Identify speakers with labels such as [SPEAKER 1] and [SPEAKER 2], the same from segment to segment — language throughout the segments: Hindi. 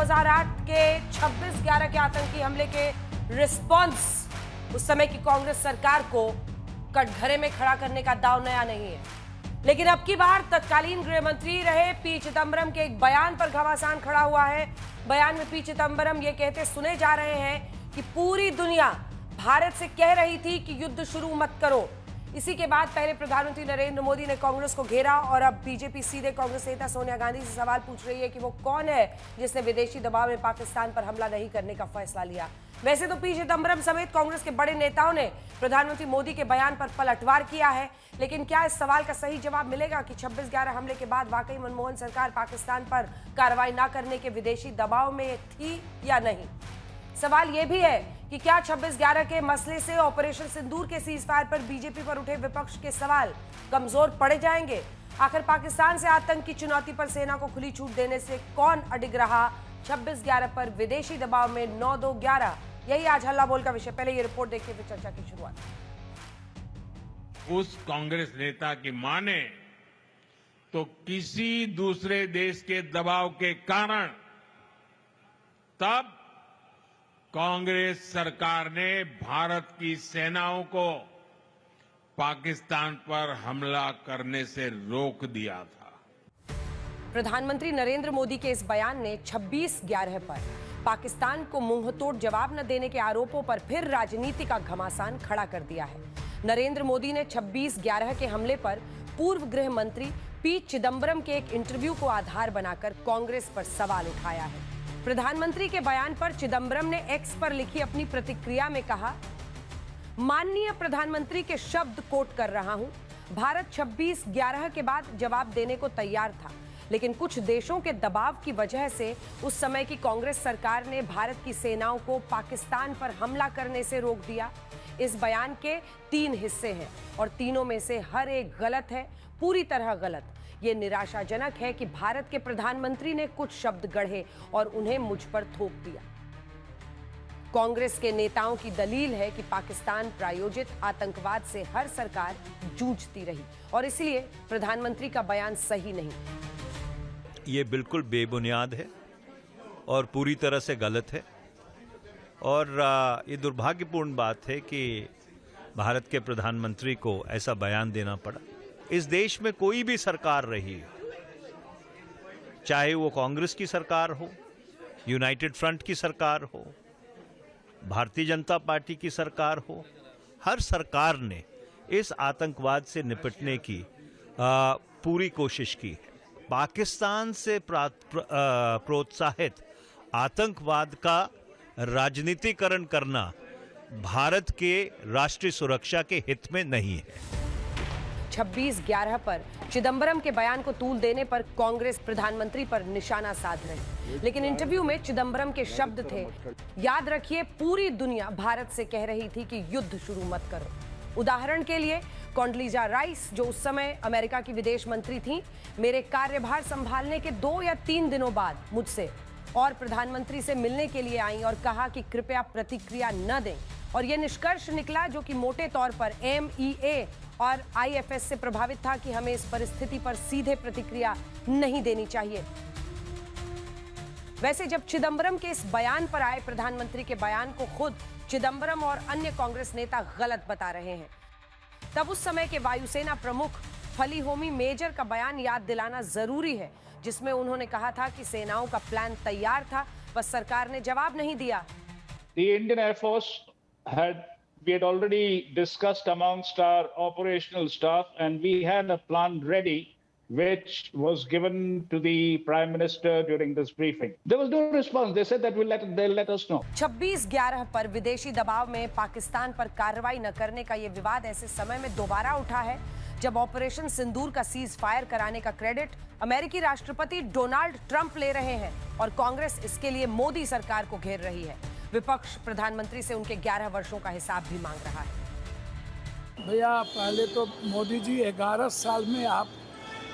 [SPEAKER 1] 2008 के 26/11 के आतंकी हमले के रिस्पॉन्स उस समय की कांग्रेस सरकार को कटघरे में खड़ा करने का दांव नया नहीं है। लेकिन अब की बार तत्कालीन गृह मंत्री रहे पी चिदंबरम के एक बयान पर घमासान खड़ा हुआ है। बयान में पी चिदंबरम ये कहते सुने जा रहे हैं कि पूरी दुनिया भारत से कह रही थी कि युद्ध शुरू मत करो। इसी के बाद पहले प्रधानमंत्री नरेंद्र मोदी ने कांग्रेस को घेरा और अब बीजेपी सीधे कांग्रेस नेता सोनिया गांधी से सवाल पूछ रही है कि वो कौन है जिसने विदेशी दबाव में पाकिस्तान पर हमला नहीं करने का फैसला लिया। वैसे तो पी चिदंबरम समेत कांग्रेस के बड़े नेताओं ने प्रधानमंत्री मोदी के बयान पर पलटवार किया है, लेकिन क्या इस सवाल का सही जवाब मिलेगा कि 26/11 हमले के बाद वाकई मनमोहन सरकार पाकिस्तान पर कार्रवाई न करने के विदेशी दबाव में थी या नहीं। सवाल यह भी है कि क्या 26/11 के मसले से ऑपरेशन सिंदूर के सीजफायर पर बीजेपी पर उठे विपक्ष के सवाल कमजोर पड़े जाएंगे। आखिर पाकिस्तान से आतंक की चुनौती पर सेना को खुली छूट देने से कौन अडिग रहा। 26/11 पर विदेशी दबाव में 9-2-11, यही आज हल्ला बोल का विषय। पहले ये रिपोर्ट देखिए फिर चर्चा की शुरुआत।
[SPEAKER 2] उस कांग्रेस नेता की माने तो किसी दूसरे देश के दबाव के कारण तब कांग्रेस सरकार ने भारत की सेनाओं को पाकिस्तान पर हमला करने से रोक दिया था।
[SPEAKER 1] प्रधानमंत्री नरेंद्र मोदी के इस बयान ने 26/11 पर पाकिस्तान को मुंहतोड़ जवाब न देने के आरोपों पर फिर राजनीति का घमासान खड़ा कर दिया है। नरेंद्र मोदी ने 26/11 के हमले पर पूर्व गृह मंत्री पी चिदंबरम के एक इंटरव्यू को आधार बनाकर कांग्रेस पर सवाल उठाया है। प्रधानमंत्री के बयान पर चिदंबरम ने एक्स पर लिखी अपनी प्रतिक्रिया में कहा, माननीय प्रधानमंत्री के शब्द कोट कर रहा हूं, भारत 26/11 के बाद जवाब देने को तैयार था, लेकिन कुछ देशों के दबाव की वजह से उस समय की कांग्रेस सरकार ने भारत की सेनाओं को पाकिस्तान पर हमला करने से रोक दिया। इस बयान के 3 हिस्से हैं और तीनों में से हर एक गलत है, पूरी तरह गलत। ये निराशाजनक है कि भारत के प्रधानमंत्री ने कुछ शब्द गढ़े और उन्हें मुझ पर थोप दिया। कांग्रेस के नेताओं की दलील है कि पाकिस्तान प्रायोजित आतंकवाद से हर सरकार जूझती रही और इसलिए प्रधानमंत्री का बयान सही नहीं।
[SPEAKER 3] ये बिल्कुल बेबुनियाद है और पूरी तरह से गलत है और ये दुर्भाग्यपूर्ण बात है कि भारत के प्रधानमंत्री को ऐसा बयान देना पड़ा। इस देश में कोई भी सरकार रही, चाहे वो कांग्रेस की सरकार हो, यूनाइटेड फ्रंट की सरकार हो, भारतीय जनता पार्टी की सरकार हो, हर सरकार ने इस आतंकवाद से निपटने की पूरी कोशिश की है। पाकिस्तान से प्रोत्साहित आतंकवाद का राजनीतिकरण करना भारत के राष्ट्रीय सुरक्षा के हित में नहीं है।
[SPEAKER 1] 26/11 पर चिदंबरम के बयान को तूल देने पर कांग्रेस प्रधानमंत्री पर निशाना साध रही, लेकिन इंटरव्यू में चिदंबरम के शब्द थे, याद रखिए पूरी दुनिया भारत से कह रही थी कि युद्ध शुरू मत करो। उदाहरण के लिए कॉन्डलीजा राइस, जो उस समय अमेरिका की विदेश मंत्री थीं, मेरे कार्यभार संभालने के 2 या 3 दिनों बाद मुझसे और प्रधानमंत्री से मिलने के लिए आई और कहा कि कृपया प्रतिक्रिया न दें, और यह निष्कर्ष निकला जो कि मोटे तौर पर MEA और IFS से प्रभावित था कि हमें इस परिस्थिति पर सीधे प्रतिक्रिया नहीं देनी चाहिए। वैसे जब चिदंबरम के इस बयान पर आए, प्रधानमंत्री के बयान को खुद चिदंबरम और अन्य कांग्रेस नेता गलत बता रहे हैं, तब उस समय के वायुसेना प्रमुख फली होमी मेजर का बयान याद दिलाना जरूरी है, जिसमें उन्होंने कहा था कि सेनाओं का प्लान तैयार था, बस सरकार ने जवाब नहीं दिया।
[SPEAKER 4] The Indian Air Force we had already discussed amongst our operational staff, and we had a plan ready, which was given to the Prime Minister during this briefing. There was no response. They said that they'll let us know.
[SPEAKER 1] 26/11 पर विदेशी दबाव में पाकिस्तान पर कार्रवाई न करने का ये विवाद ऐसे समय में दोबारा उठा है जब ऑपरेशन सिंदूर का सीज फायर कराने का क्रेडिट अमेरिकी राष्ट्रपति डोनाल्ड ट्रंप ले रहे हैं और कांग्रेस इसके लिए मोदी सरकार को घेर रही है। विपक्ष प्रधानमंत्री से उनके 11 वर्षों का हिसाब भी मांग रहा है।
[SPEAKER 5] भैया, पहले तो मोदी जी 11 साल में आप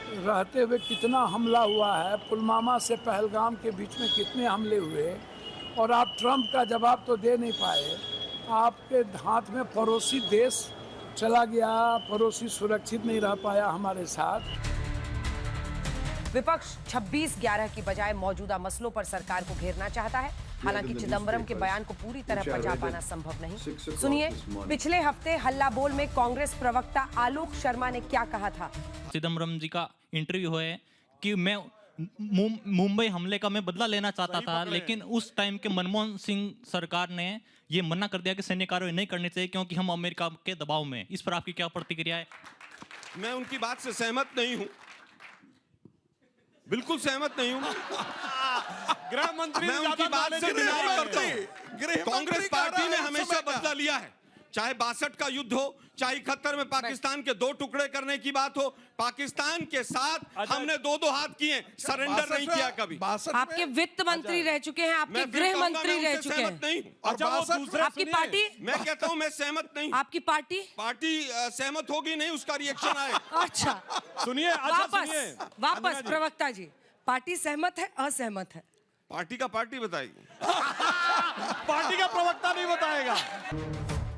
[SPEAKER 5] रहते हुए कितना हमला हुआ है, पुलवामा से पहलगाम के बीच में कितने हमले हुए, और आप ट्रंप का जवाब तो दे नहीं पाए। आपके हाथ में पड़ोसी देश चला गया, पड़ोसी सुरक्षित नहीं रह पाया हमारे साथ।
[SPEAKER 1] विपक्ष 26/11 की बजाय मौजूदा मसलों पर सरकार को घेरना चाहता है। हालांकि चिदंबरम के बयान को पूरी तरह पचा पाना संभव नहीं। सुनिए, पिछले हफ्ते हल्ला बोल में कांग्रेस प्रवक्ता आलोक शर्मा ने क्या कहा था।
[SPEAKER 6] चिदंबरम जी का इंटरव्यू है कि मैं मुंबई हमले का मैं बदला लेना चाहता था, लेकिन उस टाइम के मनमोहन सिंह सरकार ने ये मना कर दिया कि सैन्य कार्रवाई नहीं करनी चाहिए क्योंकि हम अमेरिका के दबाव में। इस पर आपकी क्या प्रतिक्रिया है?
[SPEAKER 7] मैं उनकी बात से सहमत नहीं हूं, बिल्कुल सहमत नहीं हूं।
[SPEAKER 8] गृह मंत्री
[SPEAKER 7] मैं उनकी बात से डिनाई करता हूं। कांग्रेस पार्टी ने हमेशा बदला लिया है, चाहे 62 का युद्ध हो, चाहे 71 में पाकिस्तान के 2 टुकड़े करने की बात हो। पाकिस्तान के साथ हमने 2-2 हाथ किए, सरेंडर नहीं किया कभी।
[SPEAKER 1] आपके वित्त मंत्री रह चुके हैं, आपके गृह मंत्री रह चुके हैं।
[SPEAKER 7] नहीं
[SPEAKER 1] आपकी पार्टी,
[SPEAKER 7] मैं कहता हूं मैं सहमत नहीं।
[SPEAKER 1] आपकी पार्टी
[SPEAKER 7] सहमत होगी नहीं, उसका रिएक्शन आए।
[SPEAKER 1] अच्छा
[SPEAKER 8] सुनिए,
[SPEAKER 1] वापस प्रवक्ता जी, पार्टी सहमत है असहमत है?
[SPEAKER 7] पार्टी का पार्टी बताएगी,
[SPEAKER 8] पार्टी का प्रवक्ता नहीं बताएगा।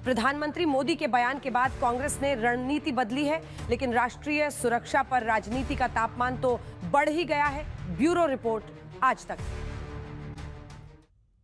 [SPEAKER 1] प्रधानमंत्री मोदी के बयान के बाद कांग्रेस ने रणनीति बदली है, लेकिन राष्ट्रीय सुरक्षा पर राजनीति का तापमान तो बढ़ ही गया है। ब्यूरो रिपोर्ट आज तक।